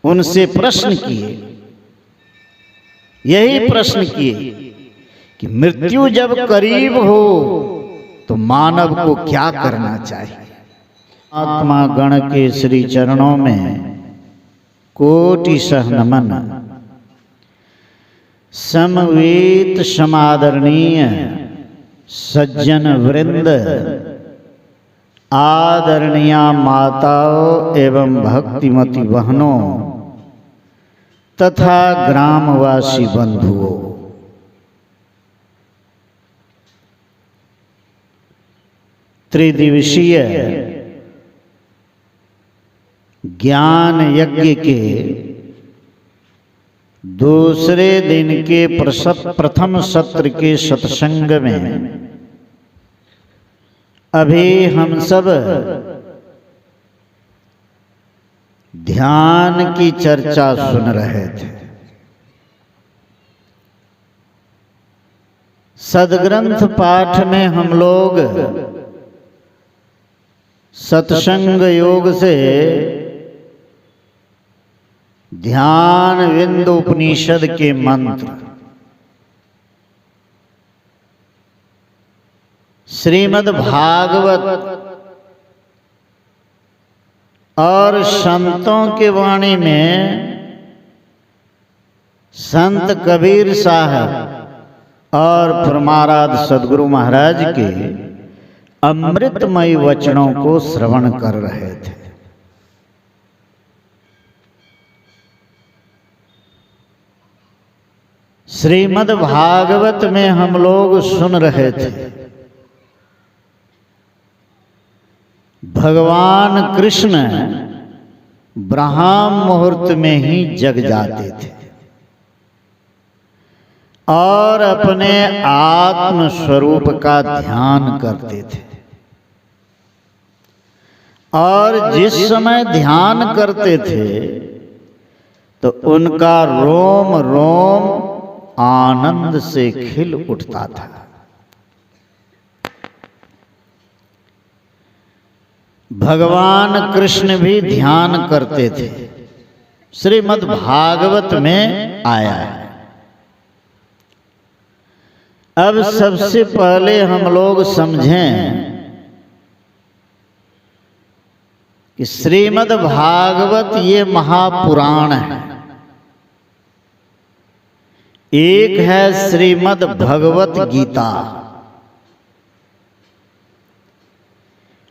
उनसे प्रश्न किए, यही प्रश्न किए कि मृत्यु जब करीब हो तो मानव को क्या करना चाहिए। आत्मा गण के श्री चरणों में कोटि सह नमन। समवेत समादरणीय सज्जन वृंद, आदरणीय माताओं एवं भक्तिमती बहनों तथा ग्रामवासी बंधुओं, त्रिदिवसीय ज्ञान यज्ञ के दूसरे दिन के प्रथम सत्र के सत्संग में अभी हम सब ध्यान की चर्चा सुन रहे थे। सद्ग्रंथ पाठ में हम लोग सत्संग योग से ध्यान विंद उपनिषद के मंत्र, श्रीमद् भागवत और संतों के वाणी में संत कबीर साहब और परमाराध सद्गुरु महाराज के अमृतमय वचनों को श्रवण कर रहे थे। श्रीमद् भागवत में हम लोग सुन रहे थे भगवान कृष्ण ब्रह्म मुहूर्त में ही जग जाते थे और अपने आत्म स्वरूप का ध्यान करते थे, और जिस समय ध्यान करते थे तो उनका रोम रोम आनंद से खिल उठता था। भगवान कृष्ण भी ध्यान करते थे, श्रीमद् भागवत में आया है। अब सबसे पहले हम लोग समझें कि श्रीमद् भागवत ये महापुराण है। एक है श्रीमद् भगवत गीता।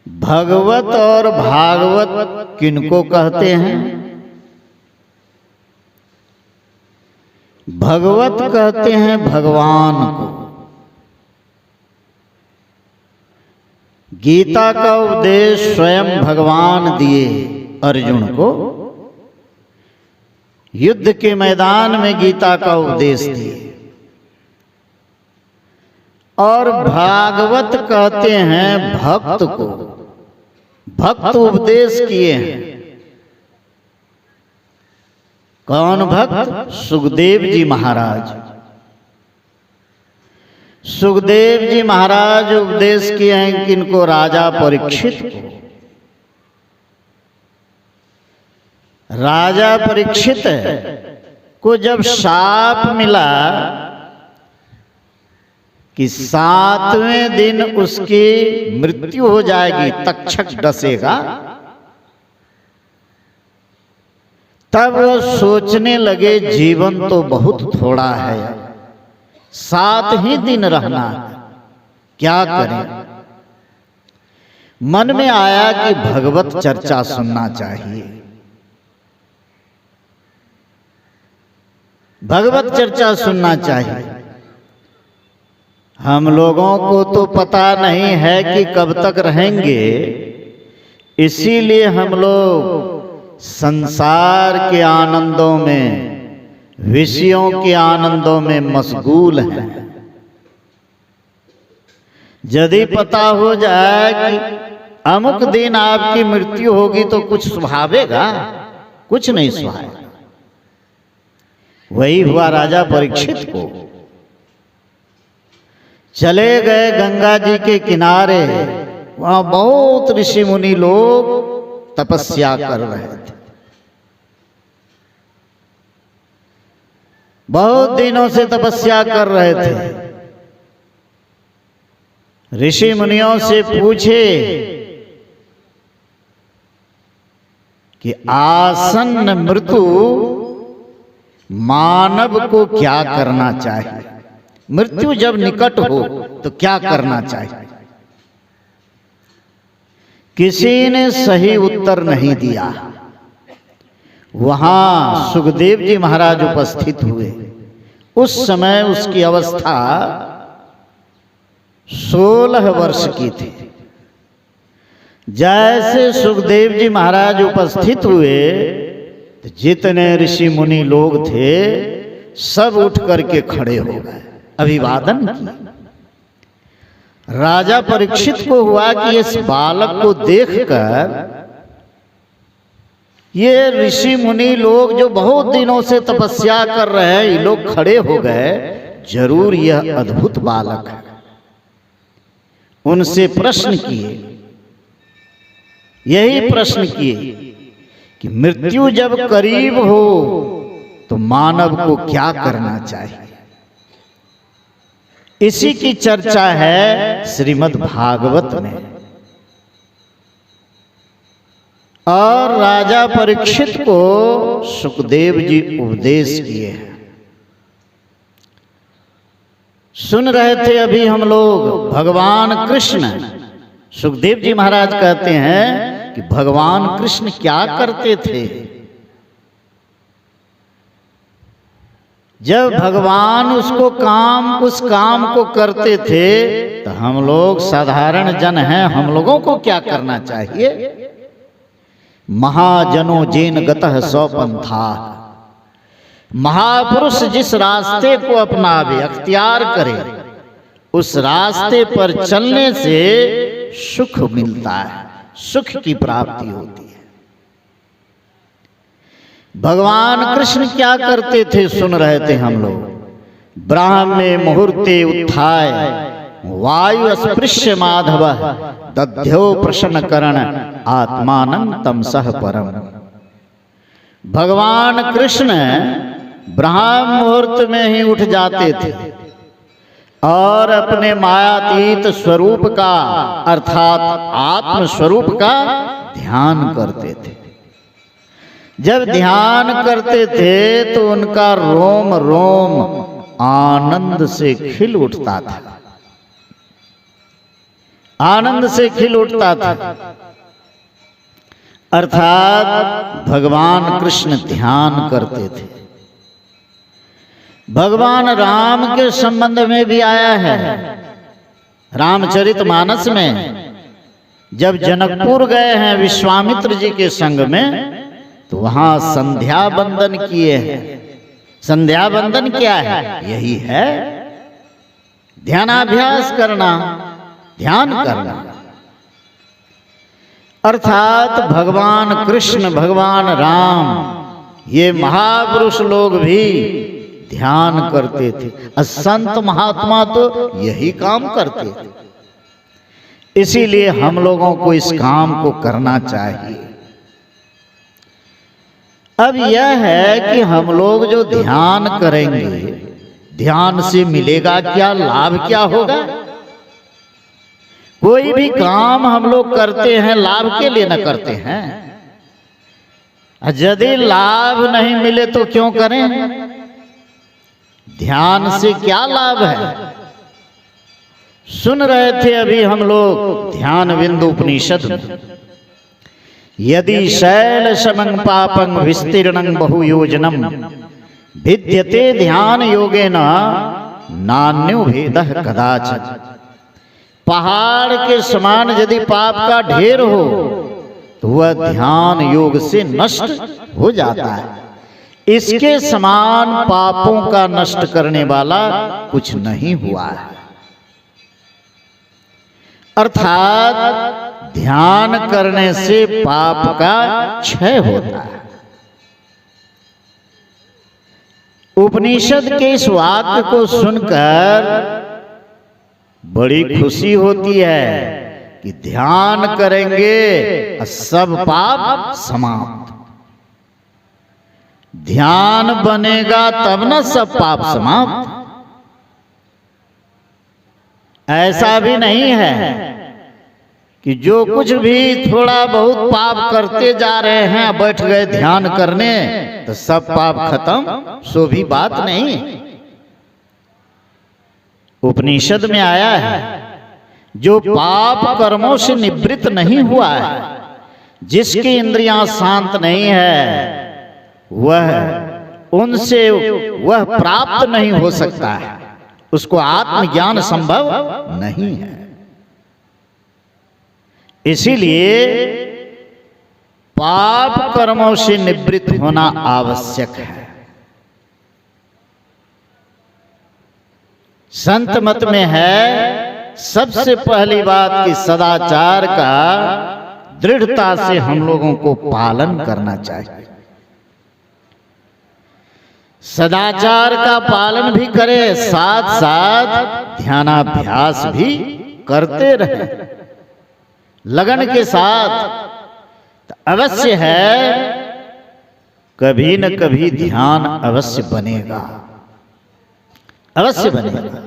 भगवत और भागवत किनको कहते हैं? भगवत कहते हैं भगवान को। गीता का उपदेश स्वयं भगवान दिए अर्जुन को। युद्ध के मैदान में गीता का उपदेश दिए। और भागवत कहते हैं भक्त को, भक्त उपदेश किए हैं। कौन भक्त? सुखदेव जी महाराज। सुखदेव जी महाराज उपदेश किए हैं किनको? राजा परीक्षित को। राजा परीक्षित को जब शाप मिला कि 7वें दिन उसकी मृत्यु हो जाएगी, तक्षक डसेगा, तब वो सोचने लगे जीवन तो बहुत थोड़ा है, 7 ही दिन रहना है, क्या करें। मन में आया कि भगवत चर्चा सुनना चाहिए। भगवत चर्चा सुनना चाहिए। हम लोगों को तो पता नहीं है कि कब तक रहेंगे, इसीलिए हम लोग संसार के आनंदों में, विषयों के आनंदों में मशगूल हैं। यदि पता हो जाए कि अमुक दिन आपकी मृत्यु होगी तो कुछ सुहावेगा? कुछ नहीं सुहाएगा। वही हुआ राजा परीक्षित को। चले गए गंगा जी के किनारे, वहां बहुत ऋषि मुनि लोग तपस्या कर रहे थे। बहुत दिनों से तपस्या कर रहे थे। ऋषि मुनियों से पूछे कि आसन्न मृत्यु मानव को क्या करना चाहिए, मृत्यु जब निकट हो तो क्या करना चाहिए। किसी ने सही उत्तर नहीं दिया। वहां सुखदेव जी महाराज उपस्थित हुए। उस समय उसकी अवस्था 16 वर्ष की थी। जैसे सुखदेव जी महाराज उपस्थित हुए तो जितने ऋषि मुनि लोग थे सब उठ करके खड़े हो गए, अभिवादन किया। राजा परीक्षित को हुआ कि इस बालक को देखकर ये ऋषि मुनि लोग जो बहुत दिनों से तपस्या कर रहे हैं, ये लोग खड़े हो गए, जरूर यह अद्भुत बालक है। उनसे प्रश्न किए, यही प्रश्न किए कि मृत्यु जब करीब हो तो मानव को क्या करना चाहिए। इसी की चर्चा है श्रीमद् भागवत में। और राजा परीक्षित को सुखदेव जी उपदेश किए हैं। सुन रहे थे अभी हम लोग भगवान कृष्ण, सुखदेव जी महाराज कहते हैं कि भगवान कृष्ण क्या करते थे। जब भगवान उस काम को करते थे तो हम लोग साधारण जन हैं, हम लोगों को क्या करना चाहिए। महाजनो जेन गतः सौ पंथा, महापुरुष जिस रास्ते को अपनावे, अख्तियार करे, उस रास्ते पर चलने से सुख मिलता है, सुख की प्राप्ति होती है। भगवान कृष्ण क्या करते थे सुन रहे थे हम लोग। ब्राह्मे मुहूर्ते उत्थाय वायु स्पृश्य माधव दध्यो प्रश्न करण आत्मानं तमसः परम। भगवान कृष्ण ब्राह्म मुहूर्त में ही उठ जाते थे और अपने मायातीत स्वरूप का अर्थात आत्म स्वरूप का ध्यान करते थे। जब ध्यान करते थे तो उनका रोम रोम आनंद से खिल उठता था, आनंद से खिल उठता था। अर्थात भगवान कृष्ण ध्यान करते थे। भगवान राम के संबंध में भी आया है। रामचरितमानस में जब जनकपुर गए हैं विश्वामित्र जी के संग में, तो वहां संध्या बंदन किए हैं। संध्या बंदन क्या है? यही है ध्यानाभ्यास करना, ध्यान करना। अर्थात भगवान कृष्ण, भगवान राम, ये महापुरुष लोग भी ध्यान करते थे। संत महात्मा तो यही काम करते थे। इसीलिए हम लोगों को इस काम को करना चाहिए। अब यह है कि हम लोग जो ध्यान करेंगे, ध्यान से मिलेगा क्या, लाभ क्या होगा। कोई भी काम हम लोग करते हैं लाभ के लिए न करते हैं। यदि लाभ नहीं मिले तो क्यों करें। ध्यान से क्या लाभ है। सुन रहे थे अभी हम लोग ध्यान बिंदु उपनिषद में, यदि शैल समं पापं विस्तीर्णं बहुयोजनम भिद्यते ध्यान योगेन नान्यो भेदः कदाचित्। पहाड़ के समान यदि पाप का ढेर हो तो वह ध्यान योग से नष्ट हो जाता है। इसके समान पापों का नष्ट करने वाला कुछ नहीं हुआ है। अर्थात ध्यान करने से पाप का क्षय होता है। उपनिषद के इस वाक्य को सुनकर बड़ी खुशी होती है कि ध्यान करेंगे सब पाप समाप्त। ध्यान बनेगा तब न सब पाप समाप्त। ऐसा भी नहीं है कि जो कुछ भी थोड़ा बहुत पाप करते जा रहे हैं, बैठ गए ध्यान करने तो सब पाप खत्म, सो भी बात नहीं। उपनिषद में आया है, जो पाप कर्मों से निवृत्त नहीं हुआ है, जिसकी इंद्रियां शांत नहीं है, उनसे वह प्राप्त नहीं हो सकता है, उसको आत्मज्ञान संभव नहीं है। इसीलिए पाप कर्मों से निवृत्त होना आवश्यक है। संत मत में है, सबसे पहली बात कि सदाचार का दृढ़ता से हम लोगों को पालन करना चाहिए। सदाचार का पालन भी करें, साथ साथ ध्यानाभ्यास भी करते रहे लगन के साथ, तो अवश्य है कभी न कभी ध्यान अवश्य बनेगा, अवश्य बनेगा।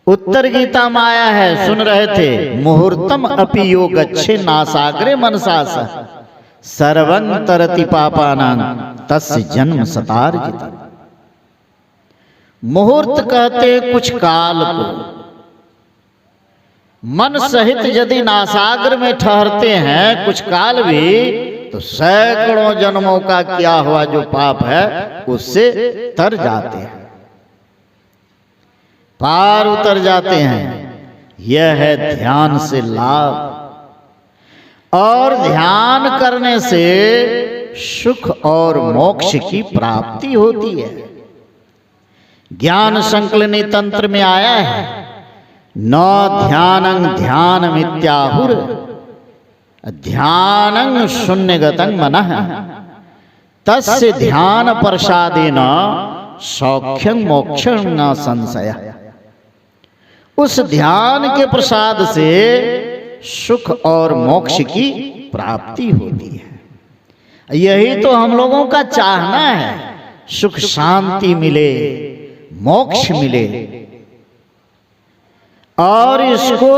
उत्तर गीता में आया है, सुन रहे थे, मुहूर्तम अपि यो गच्छे नासाग्रे मनसा सह सर्वं तरति पापानां तस्य जन्म सतार्जितम्। मुहूर्त कहते कुछ काल को, मन सहित यदि नासाग्र में ठहरते हैं कुछ काल भी, तो सैकड़ों जन्मों का किया हुआ जो पाप है उससे तर जाते हैं, पार उतर जाते हैं। यह है ध्यान से लाभ। और ध्यान करने से सुख और मोक्ष की प्राप्ति होती है। ज्ञान संकलनी तंत्र में आया है, न ध्यानं ध्यानमित्याहुर ध्यानं शून्यगतं मनः तस्य ध्यान प्रसादेन सौख्यं मोक्षं न संशयः। उस ध्यान के प्रसाद से सुख और मोक्ष की प्राप्ति होती है। यही तो हम लोगों का चाहना है, सुख शांति मिले, मोक्ष मिले, और इसको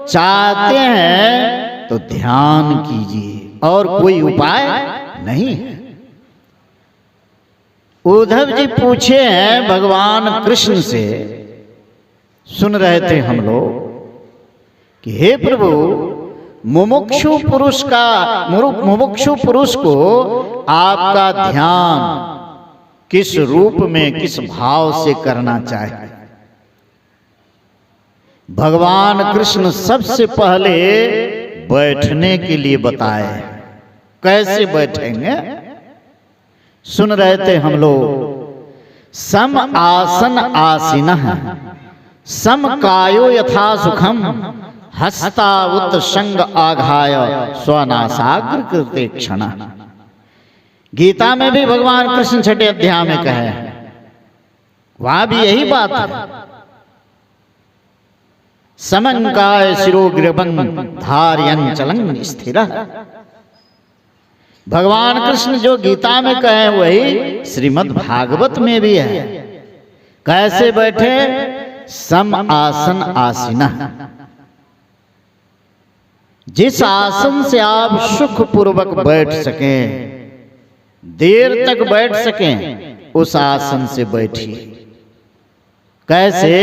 चाहते हैं तो ध्यान कीजिए, और कोई उपाय नहीं है। उद्धव जी पूछे हैं भगवान कृष्ण से, सुन रहे थे हम लोग, कि हे प्रभु, मुमुक्षु पुरुष को आपका ध्यान किस रूप में, किस भाव से करना चाहिए। भगवान कृष्ण सबसे पहले बैठने के लिए बताए, कैसे बैठेंगे। सुन रहे थे हम लोग, सम आसन आसीनः सम कायो यथा सुखम हस्तावुत संग आघाय स्वनासाग्र कृते क्षण। गीता में भी भगवान कृष्ण छठे अध्याय में कहे, वहां भी यही बात है। समंकाय शिरोग्रीवं धार्यं चलं स्थिरः। भगवान कृष्ण जो गीता में कहे वही श्रीमद् भागवत में भी है। कैसे बैठे? सम आसन आसीनः। जिस आसन से आप सुख पूर्वक बैठ सकें, देर तक बैठ सकें, उस आसन से बैठिए। कैसे?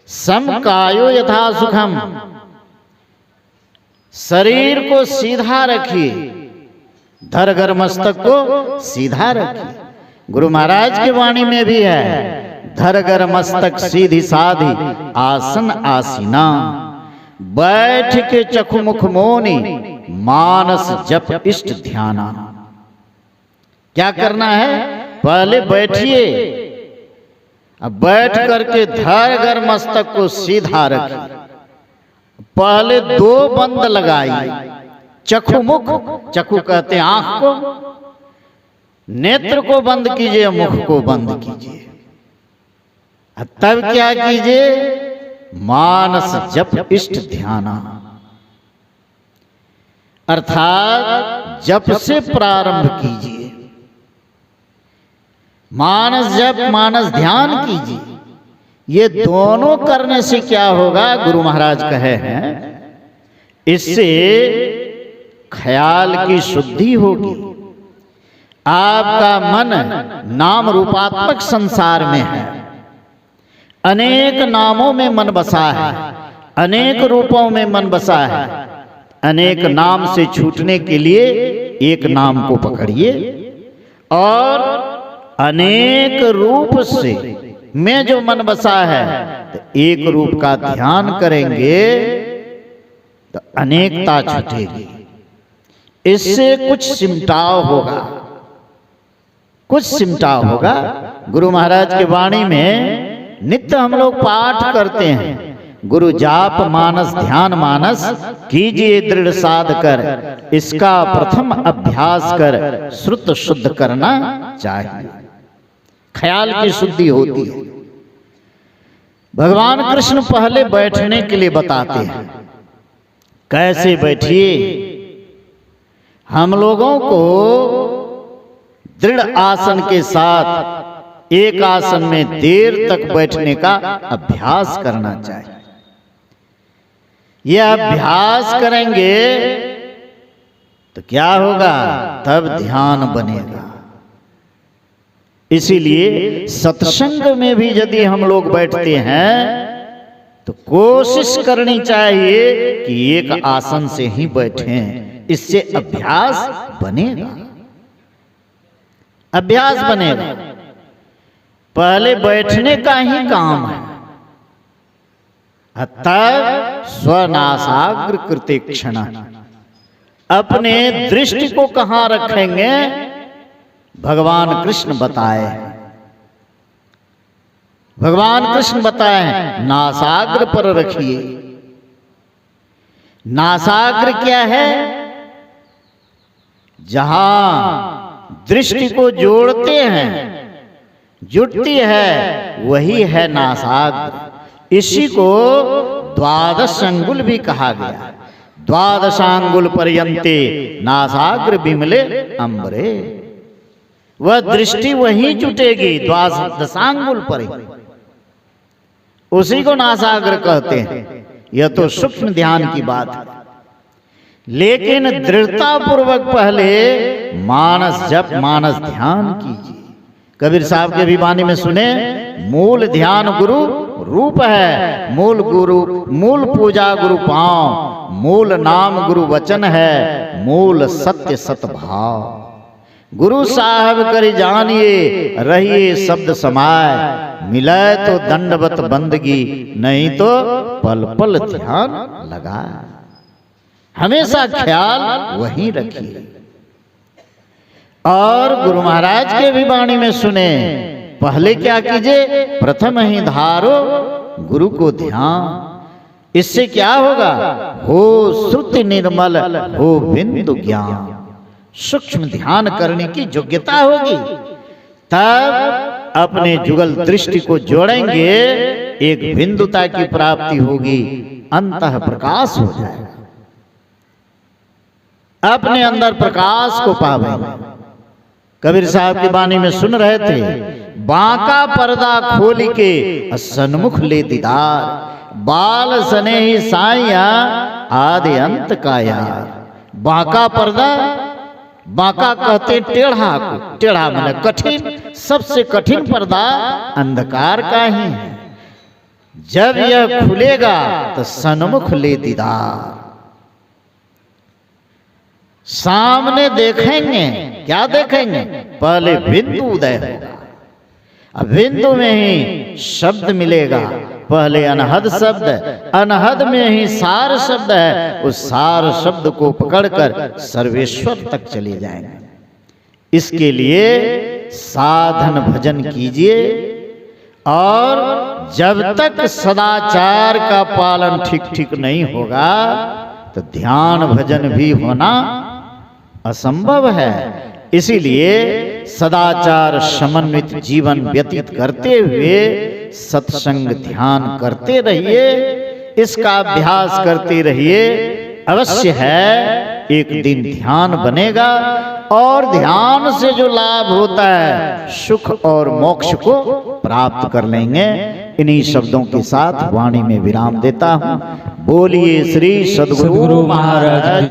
समकायो यथा सुखम। शरीर को सीधा रखिए, धरगर मस्तक को सीधा रखिए। गुरु महाराज की वाणी में भी है, धरगर मस्तक सीधी साधी आसन आसीना। बैठ के चखुमुख मोनी मानस जप इष्ट ध्याना। क्या करना है? पहले बैठिए, अब बैठ करके धरगर मस्तक को सीधा रखिए। पहले दो बंद लगाइए, चखुमुख, चखु कहते हैं आंख को, नेत्र को बंद कीजिए, मुख को बंद कीजिए। तब क्या कीजिए? मानस जप इष्ट ध्याना, अर्थात जप से प्रारंभ कीजिए। मानस जप, मानस ध्यान कीजिए। ये दोनों करने से क्या होगा, गुरु महाराज कहे हैं, इससे ख्याल की शुद्धि होगी। आपका मन नाम रूपात्मक संसार में है, अनेक नामों में मन बसा है, अनेक रूपों में मन बसा है। अनेक नाम से छूटने के लिए एक नाम को पकड़िए और अनेक रूप से में जो मन बसा है तो एक रूप का ध्यान करेंगे तो अनेकता छूटेगी। इससे कुछ सिमटाव होगा, कुछ सिमटाव होगा। गुरु महाराज की वाणी में नित्य हम लोग पाठ करते हैं, गुरु जाप मानस ध्यान मानस कीजिए दृढ़ साध कर, इसका प्रथम अभ्यास कर श्रुत शुद्ध करना चाहिए। ख्याल की शुद्धि होती है। भगवान कृष्ण पहले बैठने के लिए बताते हैं, कैसे बैठिए। हम लोगों को दृढ़ आसन के साथ एक आसन में देर तक बैठने का अभ्यास करना चाहिए। यह अभ्यास करेंगे तो क्या होगा, तब ध्यान बनेगा। इसीलिए सत्संग में भी यदि हम लोग बैठते हैं तो कोशिश करनी चाहिए कि एक आसन से ही बैठें, इससे अभ्यास बनेगा, अभ्यास बनेगा। पहले बैठने का ही काम है। अतः स्वनासाग्र कृते क्षण, अपने दृष्टि को कहां रखेंगे, भगवान कृष्ण बताए। भगवान कृष्ण बताए नासाग्र पर रखिए। नासाग्र क्या है, जहां दृष्टि को जोड़ते हैं, जुटती है, वही है नासाग्र। इसी को द्वादश अंगुल भी कहा गया। द्वादशांगुल पर्यंते नासाग्र बिमले अंबरे, वह दृष्टि वहीं जुटेगी द्वादशांगुल पर ही, उसी को नासाग्र कहते हैं। यह तो सूक्ष्म ध्यान की बात है, लेकिन दृढ़ता पूर्वक पहले मानस जप मानस ध्यान कीजिए। कबीर साहब के भी वाणी में सुने, मूल ध्यान गुरु रूप है, मूल गुरु मूल पूजा गुरु पांव, मूल नाम गुरु वचन है, मूल सत्य सत भाव। गुरु साहब करी जानिए रहिए शब्द समाय, मिले तो दंडवत बंदगी, नहीं तो पल पल ध्यान लगा। हमेशा ख्याल वहीं रखिए। और गुरु महाराज के भी वाणी में सुने, पहले क्या कीजिए, प्रथम ही धारो गुरु को ध्यान। इससे क्या होगा, हो श्रुति निर्मल हो बिंदु ज्ञान। सूक्ष्म ध्यान करने की योग्यता होगी, तब अपने जुगल दृष्टि को जोड़ेंगे, एक बिंदुता की प्राप्ति होगी, अंतः प्रकाश हो जाएगा, अपने अंदर प्रकाश को पावेंगे। कबीर साहब की वाणी में सुन रहे थे, बांका पर्दा खोल के सन्मुख ले दीदार, बाल सने ही साइया आदि अंत का यार। बांका पर्दा, बांका कहते टेढ़ा को, टेढ़ा माने कठिन, सबसे कठिन पर्दा अंधकार का ही है। जब यह खुलेगा तो सन्मुख ले दीदार, सामने देखेंगे। क्या देखेंगे, पहले बिंदु उदय होगा, अब बिंदु में ही शब्द मिलेगा। पहले अनहद शब्द, अनहद में ही सार शब्द है, उस सार शब्द को पकड़कर सर्वेश्वर तक चले जाएंगे। इसके लिए साधन भजन कीजिए, और जब तक सदाचार का पालन ठीक ठीक नहीं होगा तो ध्यान भजन भी होना असंभव है। इसीलिए सदाचार समन्वित जीवन व्यतीत करते हुए सत्संग ध्यान करते रहिए, इसका अभ्यास करते रहिए। अवश्य है एक दिन ध्यान बनेगा और ध्यान से जो लाभ होता है सुख और मोक्ष को प्राप्त कर लेंगे। इन्हीं शब्दों के साथ वाणी में विराम देता हूँ। बोलिए श्री सद्गुरु महाराज।